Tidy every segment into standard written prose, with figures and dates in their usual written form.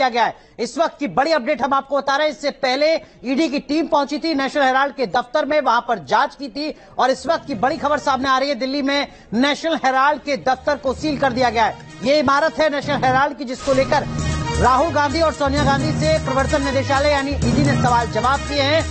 किया गया है। इस वक्त की बड़ी अपडेट हम आपको बता रहे हैं। इससे पहले ईडी की टीम पहुंची थी नेशनल हेराल्ड के दफ्तर में, वहां पर जांच की थी और इस वक्त की बड़ी खबर सामने आ रही है। दिल्ली में नेशनल हेराल्ड के दफ्तर को सील कर दिया गया है। ये इमारत है नेशनल हेराल्ड की, जिसको लेकर राहुल गांधी और सोनिया गांधी से प्रवर्तन निदेशालय यानी ईडी ने सवाल जवाब किए हैं।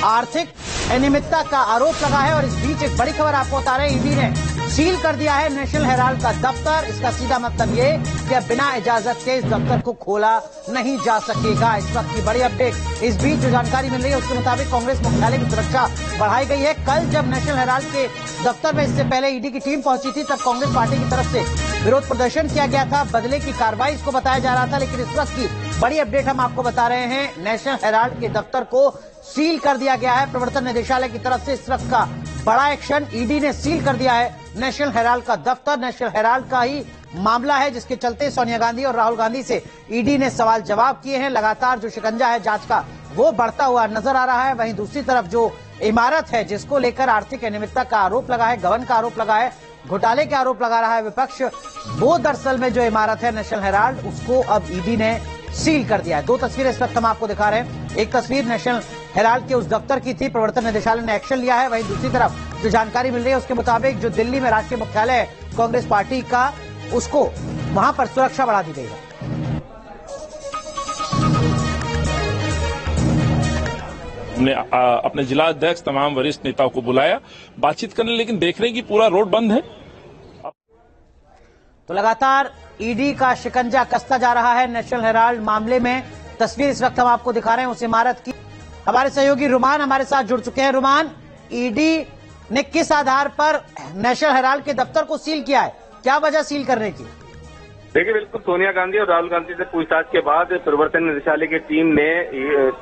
आर्थिक अनियमितता का आरोप लगा है और इस बीच एक बड़ी खबर आपको बता रहे हैं, ईडी ने सील कर दिया है नेशनल हेराल्ड का दफ्तर। इसका सीधा मतलब ये कि अब बिना इजाजत के इस दफ्तर को खोला नहीं जा सकेगा। इस वक्त की बड़ी अपडेट। इस बीच जो जानकारी मिल रही है उसके मुताबिक कांग्रेस मुख्यालय की सुरक्षा बढ़ाई गई है। कल जब नेशनल हेराल्ड के दफ्तर में इससे पहले ईडी की टीम पहुंची थी, तब कांग्रेस पार्टी की तरफ से विरोध प्रदर्शन किया गया था, बदले की कार्रवाई इसको बताया जा रहा था। लेकिन इस वक्त की बड़ी अपडेट हम आपको बता रहे हैं, नेशनल हेराल्ड के दफ्तर को सील कर दिया गया है प्रवर्तन निदेशालय की तरफ से। इस वक्त का बड़ा एक्शन, ईडी ने सील कर दिया है नेशनल हेराल्ड का दफ्तर। नेशनल हेराल्ड का ही मामला है जिसके चलते सोनिया गांधी और राहुल गांधी से ईडी ने सवाल जवाब किए हैं। लगातार जो शिकंजा है जांच का वो बढ़ता हुआ नजर आ रहा है। वहीं दूसरी तरफ जो इमारत है जिसको लेकर आर्थिक अनियमितता का आरोप लगा है, गबन का आरोप लगा है, घोटाले के आरोप लगा रहा है विपक्ष, वो दरअसल में जो इमारत है नेशनल हेराल्ड, उसको अब ईडी ने सील कर दिया है। दो तस्वीरें इस वक्त हम आपको दिखा रहे हैं। एक तस्वीर नेशनल हेराल्ड के उस दफ्तर की थी, प्रवर्तन निदेशालय ने एक्शन लिया है। वहीं दूसरी तरफ जो जानकारी मिल रही है उसके मुताबिक जो दिल्ली में राष्ट्रीय मुख्यालय है कांग्रेस पार्टी का, उसको वहां पर सुरक्षा बढ़ा दी गई है। हमने अपने जिला अध्यक्ष तमाम वरिष्ठ नेताओं को बुलाया बातचीत करने, लेकिन देख रहे हैं कि पूरा रोड बंद है। तो लगातार ईडी का शिकंजा कसता जा रहा है नेशनल हेराल्ड मामले में। तस्वीर इस वक्त हम आपको दिखा रहे हैं उस इमारत की। हमारे सहयोगी रुमान हमारे साथ जुड़ चुके हैं। रुमान, ईडी ने किस आधार पर नेशनल हेराल्ड के दफ्तर को सील किया है, क्या वजह सील करने की? देखिए, बिल्कुल सोनिया गांधी और राहुल गांधी से पूछताछ के बाद प्रवर्तन निदेशालय की टीम ने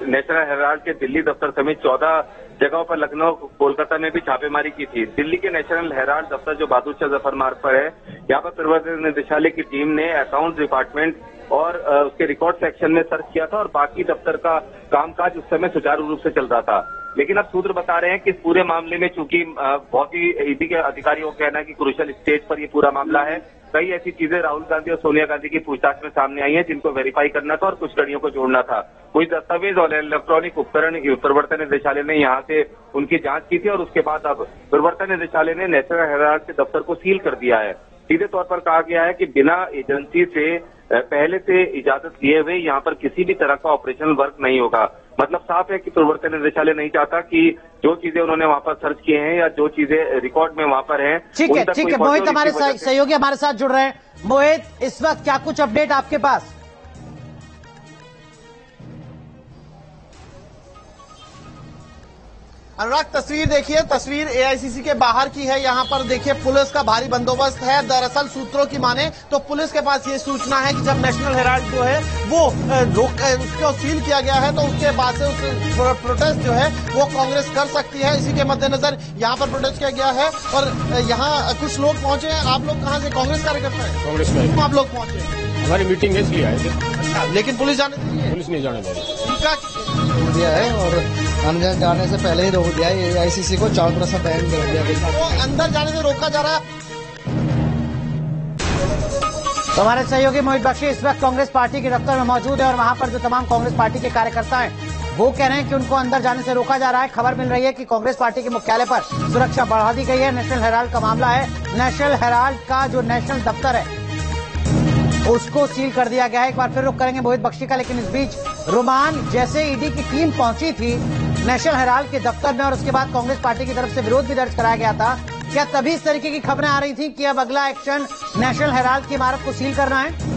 नेशनल हेराल्ड के दिल्ली दफ्तर समेत 14 जगहों पर, लखनऊ, कोलकाता में भी छापेमारी की थी। दिल्ली के नेशनल हेराल्ड दफ्तर जो बहादुर शाह जफर मार्ग पर है, यहाँ पर प्रवर्तन निदेशालय की टीम ने अकाउंट डिपार्टमेंट और उसके रिकॉर्ड सेक्शन में सर्च किया था और बाकी दफ्तर का कामकाज उस समय सुचारू रूप से चल रहा था। लेकिन अब सूत्र बता रहे हैं कि इस पूरे मामले में चूंकि बहुत ही ईडी के अधिकारियों का कहना है कि क्रूशियल स्टेज पर ये पूरा मामला है, कई ऐसी चीजें राहुल गांधी और सोनिया गांधी की पूछताछ में सामने आई हैं जिनको वेरीफाई करना था और कुछ कड़ियों को जोड़ना था। कुछ दस्तावेज और इलेक्ट्रॉनिक उपकरण प्रवर्तन निदेशालय ने यहाँ से उनकी जांच की थी और उसके बाद अब प्रवर्तन निदेशालय ने नेशनल हेराल्ड के दफ्तर को सील कर दिया है। सीधे तौर पर कहा गया है कि बिना एजेंसी से पहले से इजाजत लिए हुए यहाँ पर किसी भी तरह का ऑपरेशनल वर्क नहीं होगा। मतलब साफ है कि प्रवर्तन निदेशालय नहीं चाहता कि जो चीजें उन्होंने वहां पर सर्च किए हैं या जो चीजें रिकॉर्ड में वहां पर हैं, ठीक है। मोहित हमारे सहयोगी हमारे साथ जुड़ रहे हैं। मोहित, इस वक्त क्या कुछ अपडेट आपके पास? अनुराग, तस्वीर देखिए, तस्वीर एआईसीसी के बाहर की है। यहाँ पर देखिए पुलिस का भारी बंदोबस्त है। दरअसल सूत्रों की माने तो पुलिस के पास ये सूचना है कि जब नेशनल हेराल्ड जो है वो उसको सील किया गया है तो उसके बाद से उस प्रोटेस्ट जो है वो कांग्रेस कर सकती है। इसी के मद्देनजर यहाँ पर प्रोटेस्ट किया गया है और यहाँ कुछ लोग पहुंचे हैं। आप लोग कहाँ से? कांग्रेस कार्यकर्ता है? कांग्रेस में आप लोग पहुंचे? हमारी मीटिंग है इसलिए आए थे। अच्छा, लेकिन पुलिस जाने दीजिए? पुलिस नहीं जाने दे रही। क्या दिया है और अंदर जाने से पहले ही रोक दिया है। एआईसीसी को चारों तरफ से बैन कर दिया। तो अंदर जाने से रोका जा रहा है। तो हमारे सहयोगी मोहित बख्शी इस वक्त कांग्रेस पार्टी के दफ्तर में मौजूद है और वहां पर जो तमाम कांग्रेस पार्टी के कार्यकर्ता हैं वो कह रहे हैं कि उनको अंदर जाने से रोका जा रहा है। खबर मिल रही है कि कांग्रेस पार्टी के मुख्यालय पर सुरक्षा बढ़ा दी गई है। नेशनल हेराल्ड का मामला है। नेशनल हेराल्ड का जो नेशनल दफ्तर है उसको सील कर दिया गया है। एक बार फिर रुख करेंगे मोहित बख्शी का, लेकिन इस बीच रोमान, जैसे ईडी की टीम पहुंची थी नेशनल हेराल्ड के दफ्तर में और उसके बाद कांग्रेस पार्टी की तरफ से विरोध भी दर्ज कराया गया था, क्या तभी इस तरीके की खबरें आ रही थी कि अब अगला एक्शन नेशनल हेराल्ड की इमारत को सील करना है?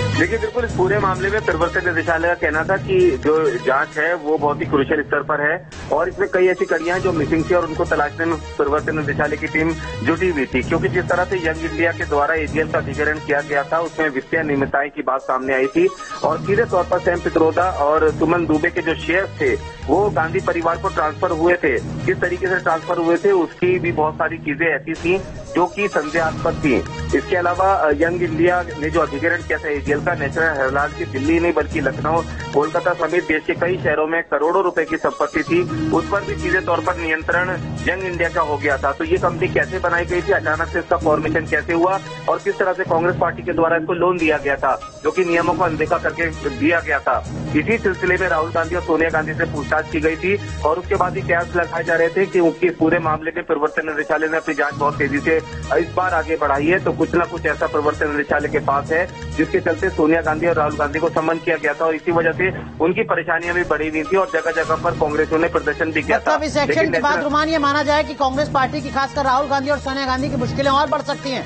देखिए, बिल्कुल इस पूरे मामले में प्रवर्तन निदेशालय का कहना था कि जो जांच है वो बहुत ही क्रूशियल स्तर पर है और इसमें कई ऐसी कड़ियां हैं जो मिसिंग थी और उनको तलाशने में प्रवर्तन निदेशालय की टीम जुटी हुई थी। क्योंकि जिस तरह से यंग इंडिया के द्वारा एजीएल का अधिग्रहण किया गया था उसमें वित्तीय अनियमितताएं की बात सामने आई थी और सीधे तौर पर सैम पित्रोदा और सुमन दुबे के जो शेयर थे वो गांधी परिवार को ट्रांसफर हुए थे। किस तरीके से ट्रांसफर हुए थे उसकी भी बहुत सारी चीजें ऐसी थी जो कि संदेहास्पद थी। इसके अलावा यंग इंडिया ने जो अधिग्रहण किया था एजीएल का, नेशनल हेराल्ड की दिल्ली नहीं बल्कि लखनऊ, कोलकाता समेत देश के कई शहरों में करोड़ों रुपए की संपत्ति थी, उस पर भी सीधे तौर पर नियंत्रण यंग इंडिया का हो गया था। तो ये कंपनी कैसे बनाई गई थी, अचानक से इसका फॉर्मेशन कैसे हुआ और किस तरह से कांग्रेस पार्टी के द्वारा इसको लोन दिया गया था, जो कि नियमों को अनदेखा करके दिया गया था। इसी सिलसिले में राहुल गांधी और सोनिया गांधी से पूछताछ की गई थी और उसके बाद ही कयास लगाए जा रहे थे कि उनके पूरे मामले में प्रवर्तन निदेशालय ने अपनी जांच बहुत तेजी से इस बार आगे बढ़ाई है। तो कुछ न कुछ ऐसा प्रवर्तन निदेशालय के पास है जिसके चलते सोनिया गांधी और राहुल गांधी को सम्मन किया गया था और इसी वजह से उनकी परेशानियां भी बढ़ी हुई थी और जगह जगह पर कांग्रेसियों ने प्रदर्शन भी किया था। मतलब इस एक्शन के बाद रुमान ये माना जाए कि कांग्रेस पार्टी की खासकर राहुल गांधी और सोनिया गांधी की मुश्किलें और बढ़ सकती हैं।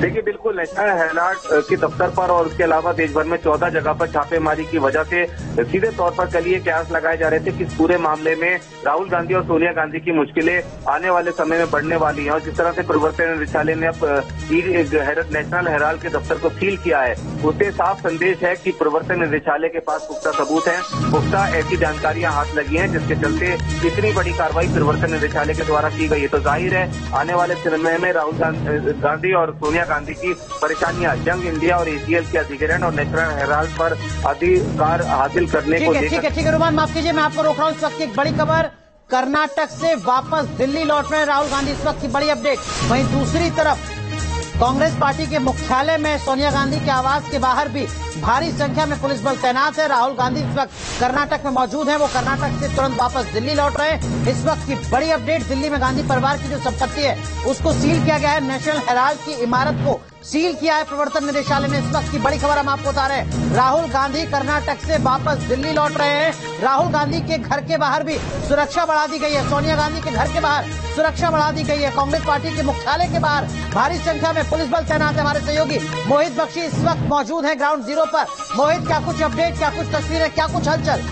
देखिए बिल्कुल, नेशनल हेराल्ड के दफ्तर पर और उसके अलावा देश भर में 14 जगह पर छापेमारी की वजह से सीधे तौर पर कल ये कयास लगाए जा रहे थे कि इस पूरे मामले में राहुल गांधी और सोनिया गांधी की मुश्किलें आने वाले समय में बढ़ने वाली हैं और जिस तरह से प्रवर्तन निदेशालय ने अब नेशनल हेराल्ड के दफ्तर को सील किया है, उससे साफ संदेश है कि प्रवर्तन निदेशालय के पास पुख्ता सबूत है, पुख्ता ऐसी जानकारियां हाथ लगी हैं जिसके चलते इतनी बड़ी कार्रवाई प्रवर्तन निदेशालय के द्वारा की गई है। तो जाहिर है आने वाले समय में राहुल गांधी और सोनिया गांधी की परेशानियां यंग इंडिया और एजीएल के अधिग्रहण और नेशनल हेराल्ड पर अधिकार हासिल करने को लेकर। ठीक है रुमान, माफ कीजिए मैं आपको रोक रहा हूँ। इस वक्त की एक बड़ी खबर, कर्नाटक से वापस दिल्ली लौट रहे राहुल गांधी, इस वक्त की बड़ी अपडेट। वहीं दूसरी तरफ कांग्रेस पार्टी के मुख्यालय में सोनिया गांधी के आवास के बाहर भी भारी संख्या में पुलिस बल तैनात है। राहुल गांधी इस वक्त कर्नाटक में मौजूद हैं, वो कर्नाटक से तुरंत वापस दिल्ली लौट रहे हैं। इस वक्त की बड़ी अपडेट, दिल्ली में गांधी परिवार की जो संपत्ति है उसको सील किया गया है। नेशनल हेराल्ड की इमारत को सील किया है प्रवर्तन निदेशालय ने। इस वक्त की बड़ी खबर हम आपको बता रहे हैं, राहुल गांधी कर्नाटक से वापस दिल्ली लौट रहे हैं। राहुल गांधी के घर के बाहर भी सुरक्षा बढ़ा दी गई है, सोनिया गांधी के घर के बाहर सुरक्षा बढ़ा दी गई है। कांग्रेस पार्टी के मुख्यालय के बाहर भारी संख्या में पुलिस बल तैनात है। हमारे सहयोगी मोहित बख्शी इस वक्त मौजूद है ग्राउंड जीरो पर। मोहित, क्या कुछ अपडेट, क्या कुछ तस्वीरें, क्या कुछ हलचल?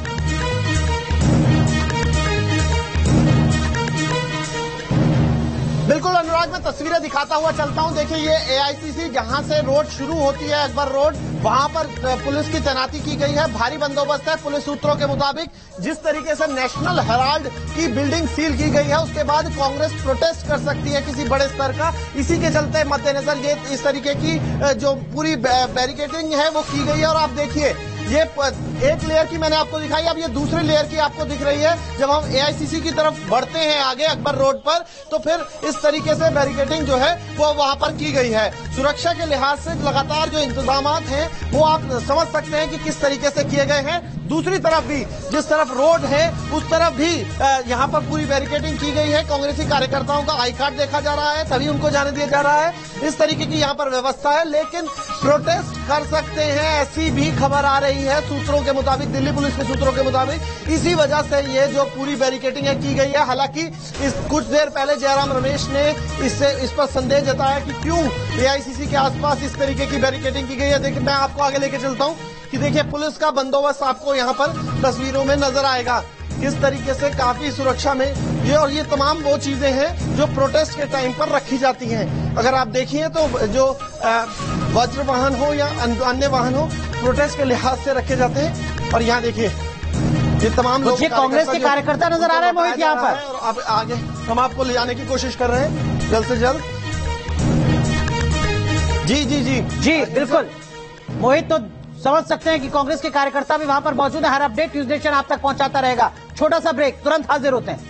बिल्कुल अनुराग, मैं तस्वीरें दिखाता हुआ चलता हूं। देखिए ये एआईसीसी जहां से रोड शुरू होती है, अकबर रोड, वहां पर पुलिस की तैनाती की गई है, भारी बंदोबस्त है। पुलिस सूत्रों के मुताबिक जिस तरीके से नेशनल हेराल्ड की बिल्डिंग सील की गई है उसके बाद कांग्रेस प्रोटेस्ट कर सकती है किसी बड़े स्तर का, इसी के चलते मद्देनजर ये इस तरीके की जो पूरी बैरिकेडिंग है वो की गई है। और आप देखिए ये एक लेयर की मैंने आपको दिखाई, अब ये दूसरी लेयर की आपको दिख रही है। जब हम एआईसीसी की तरफ बढ़ते हैं आगे अकबर रोड पर, तो फिर इस तरीके से बैरिकेडिंग जो है वो वहां पर की गई है। सुरक्षा के लिहाज से लगातार जो इंतजाम हैं वो आप समझ सकते हैं कि किस तरीके से किए गए हैं। दूसरी तरफ भी जिस तरफ रोड है उस तरफ भी यहाँ पर पूरी बैरिकेडिंग की गई है। कांग्रेसी कार्यकर्ताओं का आई कार्ड देखा जा रहा है, तभी उनको जाने दिया जा रहा है। इस तरीके की यहाँ पर व्यवस्था है, लेकिन प्रोटेस्ट कर सकते हैं ऐसी भी खबर आ रही है सूत्रों के मुताबिक, दिल्ली पुलिस के सूत्रों के मुताबिक। इसी वजह से ये जो पूरी बैरिकेडिंग है की गई है। हालांकि इस कुछ देर पहले जयराम रमेश ने इस पर संदेह जताया कि क्यों एआईसीसी के आसपास इस तरीके की बैरिकेडिंग की गई है। देखिए मैं आपको आगे लेके चलता हूँ कि देखिए पुलिस का बंदोबस्त आपको यहाँ पर तस्वीरों में नजर आएगा किस तरीके से, काफी सुरक्षा में ये, और ये तमाम वो चीजें हैं जो प्रोटेस्ट के टाइम पर रखी जाती हैं। अगर आप देखिए तो जो वज्र वाहन हो या अन्य वाहन हो, प्रोटेस्ट के लिहाज से रखे जाते हैं। और यहाँ देखिए ये तमाम लोग कांग्रेस के कार्यकर्ता नजर आ रहे हैं मोहित यहाँ पर, और अब आगे हम आपको ले जाने की कोशिश कर रहे हैं जल्द से जल्द। जी बिल्कुल मोहित, तो समझ सकते हैं कि कांग्रेस के कार्यकर्ता भी वहां पर मौजूद है। हर अपडेट न्यूज नेशन आप तक पहुंचाता रहेगा। छोटा सा ब्रेक, तुरंत हाजिर होते हैं।